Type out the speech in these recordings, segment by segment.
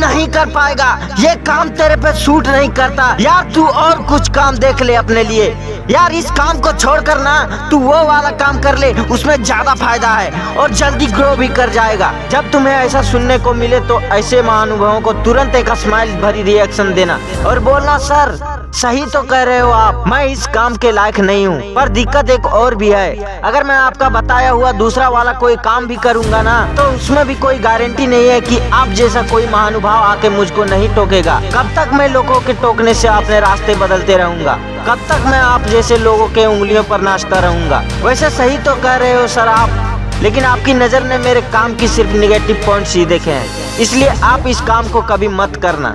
नहीं कर पाएगा, ये काम तेरे पे सूट नहीं करता यार। तू और कुछ काम देख ले अपने लिए यार। इस काम को छोड़कर ना तू वो वाला काम कर ले, उसमें ज्यादा फायदा है और जल्दी ग्रो भी कर जाएगा। जब तुम्हें ऐसा सुनने को मिले तो ऐसे महानुभवों को तुरंत एक स्माइल भरी रिएक्शन देना और बोलना, सर सही तो कह रहे हो आप, मैं इस काम के लायक नहीं हूँ। पर दिक्कत एक और भी है, अगर मैं आपका बताया हुआ दूसरा वाला कोई काम भी करूँगा ना तो उसमें भी कोई गारंटी नहीं है कि आप जैसा कोई महानुभाव आके मुझको नहीं टोकेगा। कब तक मैं लोगों के टोकने से अपने रास्ते बदलते रहूंगा? कब तक मैं आप जैसे लोगों के उंगलियों पर नाचता रहूंगा? वैसे सही तो कह रहे हो सर आप, लेकिन आपकी नजर ने मेरे काम की सिर्फ निगेटिव पॉइंट्स ही देखे हैं, इसलिए आप इस काम को कभी मत करना,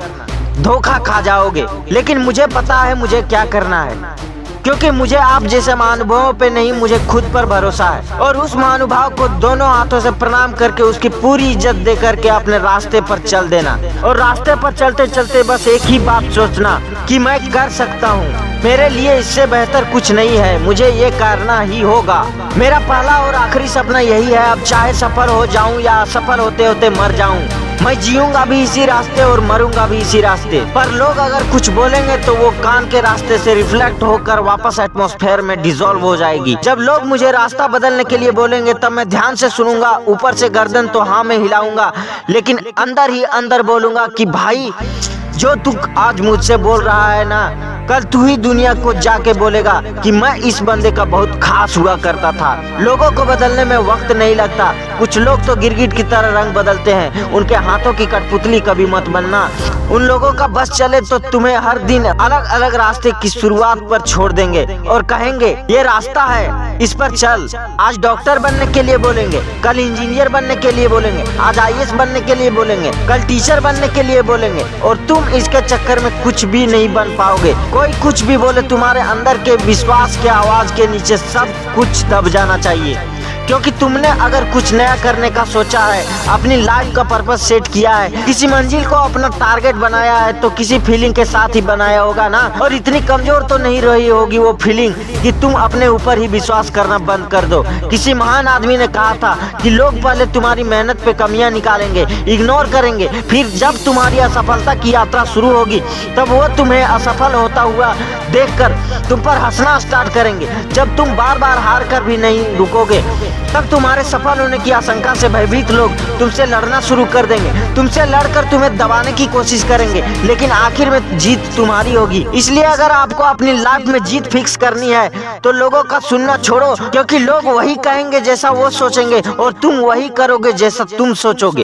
धोखा खा जाओगे। लेकिन मुझे पता है मुझे क्या करना है, क्योंकि मुझे आप जैसे महानुभावों पे नहीं, मुझे खुद पर भरोसा है। और उस महानुभाव को दोनों हाथों से प्रणाम करके उसकी पूरी इज्जत दे करके अपने रास्ते पर चल देना। और रास्ते पर चलते चलते बस एक ही बात सोचना कि मैं कर सकता हूँ, मेरे लिए इससे बेहतर कुछ नहीं है, मुझे ये करना ही होगा। मेरा पहला और आखिरी सपना यही है, अब चाहे सफल हो जाऊं या असफल होते होते मर जाऊं, मैं जीऊंगा भी इसी रास्ते और मरूंगा भी इसी रास्ते। पर लोग अगर कुछ बोलेंगे तो वो कान के रास्ते से रिफ्लेक्ट होकर वापस एटमॉस्फेयर में डिसॉल्व हो जाएगी। जब लोग मुझे रास्ता बदलने के लिए बोलेंगे तब मैं ध्यान से सुनूंगा, ऊपर से गर्दन तो हाँ में हिलाऊंगा, लेकिन अंदर ही अंदर बोलूंगा कि भाई जो तू आज मुझसे बोल रहा है ना, कल तू ही दुनिया को जाके बोलेगा कि मैं इस बंदे का बहुत खास हुआ करता था। लोगों को बदलने में वक्त नहीं लगता, कुछ लोग तो गिरगिट की तरह रंग बदलते हैं, उनके हाथों की कठपुतली कभी मत बनना। उन लोगों का बस चले तो तुम्हें हर दिन अलग अलग रास्ते की शुरुआत पर छोड़ देंगे और कहेंगे ये रास्ता है, इस पर चल। आज डॉक्टर बनने के लिए बोलेंगे, कल इंजीनियर बनने के लिए बोलेंगे, आज आईएएस बनने के लिए बोलेंगे, कल टीचर बनने के लिए बोलेंगे, और तुम इसके चक्कर में कुछ भी नहीं बन पाओगे। कोई कुछ भी बोले, तुम्हारे अंदर के विश्वास के आवाज के नीचे सब कुछ दब जाना चाहिए, क्योंकि तुमने अगर कुछ नया करने का सोचा है, अपनी लाइफ का पर्पस सेट किया है, किसी मंजिल को अपना टारगेट बनाया है, तो किसी फीलिंग के साथ ही बनाया होगा ना। और इतनी कमजोर तो नहीं रही होगी वो फीलिंग कि तुम अपने ऊपर ही विश्वास करना बंद कर दो। किसी महान आदमी ने कहा था कि लोग पहले तुम्हारी मेहनत पे कमियां निकालेंगे, इग्नोर करेंगे, फिर जब तुम्हारी असफलता की यात्रा शुरू होगी तब वो तुम्हें असफल होता हुआ देखकर तुम पर हंसना स्टार्ट करेंगे। जब तुम बार बार हार कर भी नहीं रुकोगे तब तुम्हारे सफल होने की आशंका से भयभीत लोग तुमसे लड़ना शुरू कर देंगे, तुमसे लड़कर तुम्हें दबाने की कोशिश करेंगे, लेकिन आखिर में जीत तुम्हारी होगी। इसलिए अगर आपको अपनी लाइफ में जीत फिक्स करनी है तो लोगों का सुनना छोड़ो, क्योंकि लोग वही कहेंगे जैसा वो सोचेंगे और तुम वही करोगे जैसा तुम सोचोगे।